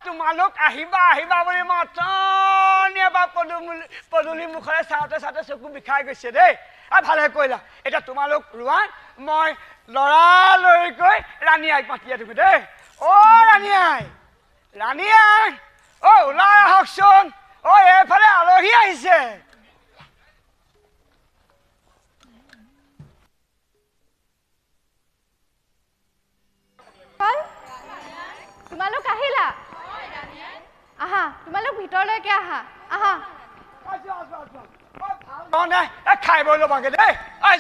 তোমালোক আহিবা আহিবা বুলি মাতনি এবাৰ পদূলি মুখৰে চাওঁতে চাওঁতে চকু বিষাই গৈছে দেই ভালে কৰিলা এতিয়া তোমালোক ৰোৱা মই লৰালৰিকৈ ৰাণী আইক মাতি আছো দেই ৰাণী আই ওলাই আহকচোন এইফালে আলহী আহিছে তোমালোক আহিলা আহা তোমালোক ভিতৰলৈকে আহা আহা খাই বৈ ল'বাগে দেই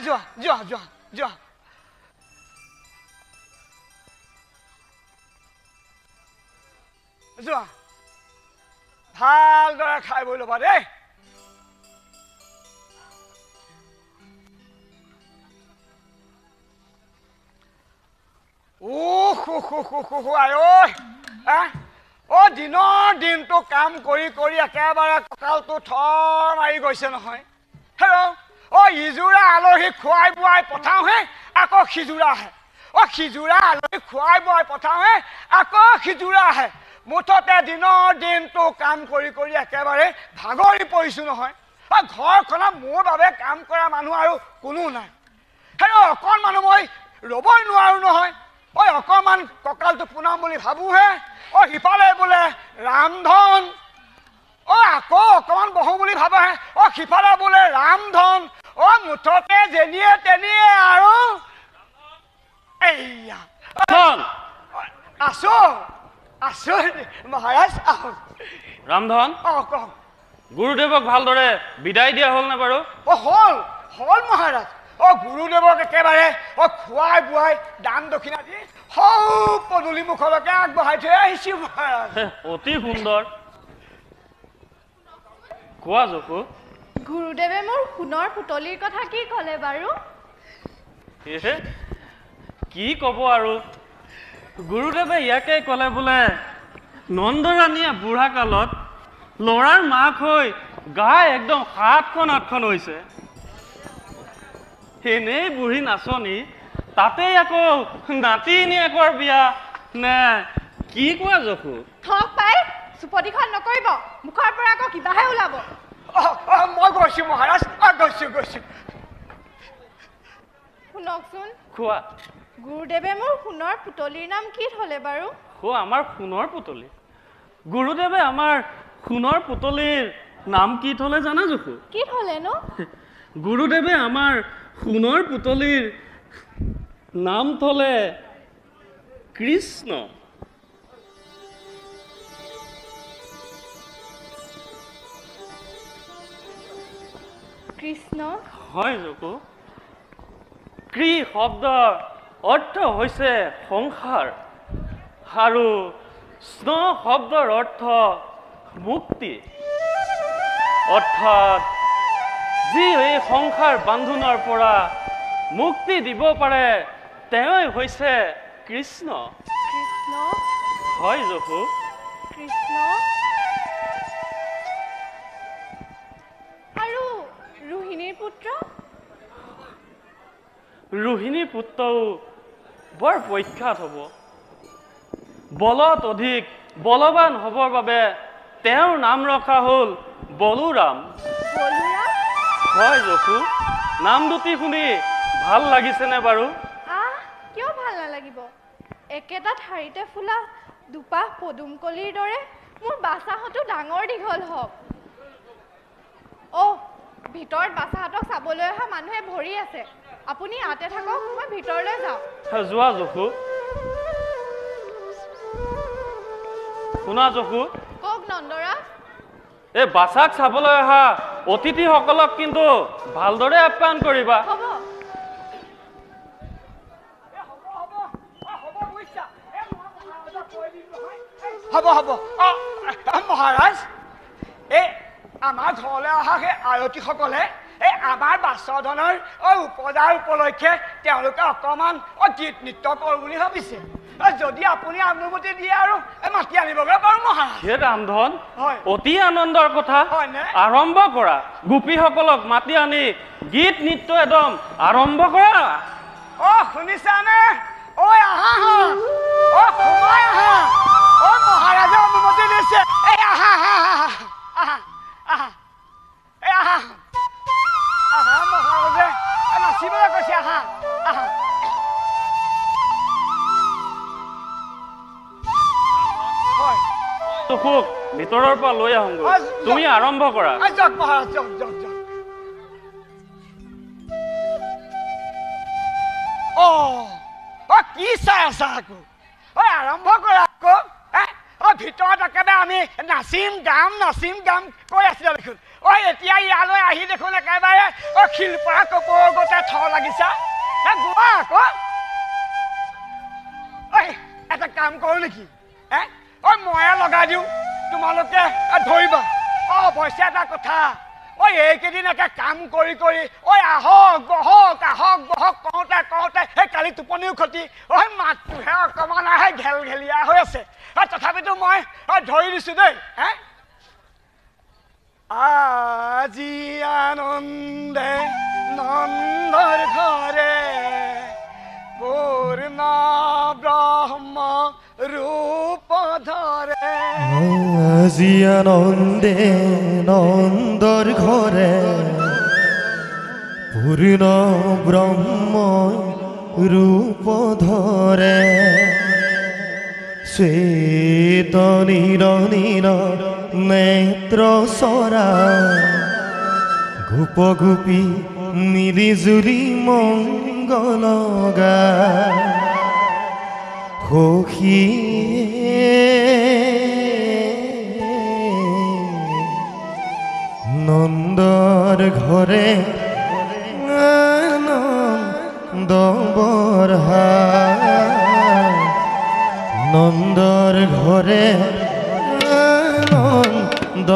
যোৱা যোৱা যোৱা যোৱা যোৱা ভালদৰে খাই বৈ ল'বা দেই দিনৰ দিনটো কাম কৰি কৰি একেবাৰে কঁকালটো থৰ মাৰি গৈছে নহয় ইজোৰা আলহী খুৱাই বোৱাই পঠাওঁহে আকৌ সিজোৰা আহে সিজোৰা আলহী খুৱাই বোৱাই পঠাওঁহে আকৌ সিজোৰা আহে মুঠতে দিনৰ দিনটো কাম কৰি কৰি একেবাৰে ভাগৰি পৰিছো নহয় ঘৰখনত মোৰ বাবে কাম কৰা মানুহ আৰু কোনো নাই অকণমানো মই ৰ'বই নোৱাৰো নহয় অকণমান কঁকালটো পুনাম বুলি ভাবোহে সিফালে বোলে ৰামধন আকৌ অকণমান বহো বুলি ভাবেহে সিফালে বোলে ৰামধন মুঠতে যেনিয়ে তেনিয়ে আৰু এইয়া আছো আছো মহাৰাজ আহক ৰামধন কওক গুৰুদেৱক ভালদৰে বিদায় দিয়া হ'ল নে বাৰু হ'ল হ'ল মহাৰাজ গুৰুদেৱক একেবাৰে খুৱাই বোৱাই দান দক্ষিণা দি পদূলি মুখলৈকে আগবঢ়াই থৈ আহিছো মহাৰাজ অতি সুন্দৰ কোৱা জকু গুৰুদেৱে মোৰ সোণৰ পুতলিৰ কথা কি ক'লে বাৰু কি ক'ব আৰু গুৰুদেৱে ইয়াকে ক'লে বোলে নন্দৰাণীয়ে বুঢ়া কালত ল'ৰাৰ মাক হৈ গা একদম 7খন 8খন হৈছে এনেই বুঢ়ী নাচনি তাতেই আকৌ নাতিনীয়েকৰ বিয়া নে কি কোৱা জকু থক পাই চুপতিখন নকৰিব মুখৰ পৰা আকৌ কিবাহে ওলাব মই গৈছো মহাৰাজ গৈছো শুনকচোন খোৱা গুৰুদেৱে মোৰ সোণৰ পুতলিৰ নাম কি থলে বাৰু আমাৰ সোণৰ পুতলি গুৰুদেৱে আমাৰ সোণৰ পুতলিৰ নাম কি থলে জানা জকু কি থলেনো গুৰুদেৱে আমাৰ সোণৰ পুতলিৰ নাম থলে কৃষ্ণ কৃষ্ণ হয় জকু কৃ শব্দৰ অৰ্থ হৈছে সংসাৰ আৰু স্ন শব্দৰ অৰ্থ মুক্তি অৰ্থাৎ যি এই সংসাৰ বান্ধোনৰ পৰা মুক্তি দিব পাৰে তেওঁই হৈছে কৃষ্ণ কৃষ্ণ হয় জকু কৃষ্ণ আৰু ৰোহিণীৰ পুত্ৰ ৰোহিণীৰ পুত্ৰও বৰ প্ৰখ্যাত হ'ব বলত অধিক বলৱান হ'বৰ বাবে তেওঁৰ নাম ৰখা হ'ল বলোৰাম হয় জকু নাম দুটি শুনি ভাল লাগিছেনে বাৰু কিয় ভাল নালাগিব একেটা ঠাৰিতে ফুলা দুপাহ পদুমকলিৰ দৰে মোৰ বাচাহঁতো ডাঙৰ দীঘল হওক ভিতৰত বাচাহঁতক চাবলৈ অহা মানুহে ভৰি আছে আপুনি ইয়াতে থাকক মই ভিতৰলৈ যাওঁ যোৱা জকু শুনা জকু কওক নন্দৰা এই বাচাক চাবলৈ অহা অতিথিসকলক কিন্তু ভালদৰে আপ্যায়ন কৰিবা হ'ব হ'ব মহাৰাজ আমাৰ ঘৰলৈ অহা সেই আয়তীসকলে আমাৰ বাছধনৰ উপজাৰ উপলক্ষে তেওঁলোকে অকণমান গীত নৃত্য কৰোঁ বুলি ভাবিছে যদি আপুনি অনুমতি দিয়ে আৰু মাতি আনিবগৈ পাৰোঁ মহাৰাজ হে ৰামধন অতি আনন্দৰ কথা আৰম্ভ কৰা গোপীসকলক মাতি আনি গীত নৃত্য একদম আৰম্ভ কৰা শুনিছানে আহা সোমাই আহা ও মহাৰাজে অনুমতি দিছে এই আহা আহা আহা আহা এই আহা আহা মহাৰাজে নাচিবলৈ কৈছে আহা আহা হয় সুখ ভিতৰৰ পৰা লৈ আহোঁগৈ তুমি আৰম্ভ কৰা যাওক মহাৰাজ যাওক যাওক যাওক অ কি চাই আছা আকৌ ঐ আৰম্ভ কৰা আকৌ ভিতৰত একেবাৰে আমি নাচিম গাম কৈ আছিলা দেখোন ঐ এতিয়া ইয়ালৈ আহি দেখোন একেবাৰে শিল্পা কপৌৰ গোটেই থ লাগিছা গোৱা আকৌ ঐ এটা কাম কৰোঁ নেকি ঐ ময়ে লগাই দিওঁ তোমালোকে ধৰিবা অৱশ্যে এটা কথা ঐ এইকেইদিন একে কাম কৰি কৰি ঐ আহক বহক কওঁতে সেই কালি টোপনিও ক্ষতি ঐ মাতটোহে অকণমান আহে ঘেলঘেলীয়া হৈ আছে তথাপিতো মই ধৰি দিছোঁ দেই আজি আনন্দে নন্দৰ ঘৰে পূৰ্ণ ব্ৰহ্ম ৰূপ ধৰে আজি আনন্দে নন্দৰ ঘৰে পূৰ্ণ ব্ৰহ্ম ৰূপ ধৰে শ্বেত নীৰ নেত্ৰ চৰা গোপ গোপী মিলি জুলি মংগল গায় নন্দৰ ঘৰে আনন্দ বঢ়ায় নন্দৰ ঘৰে আনন্দ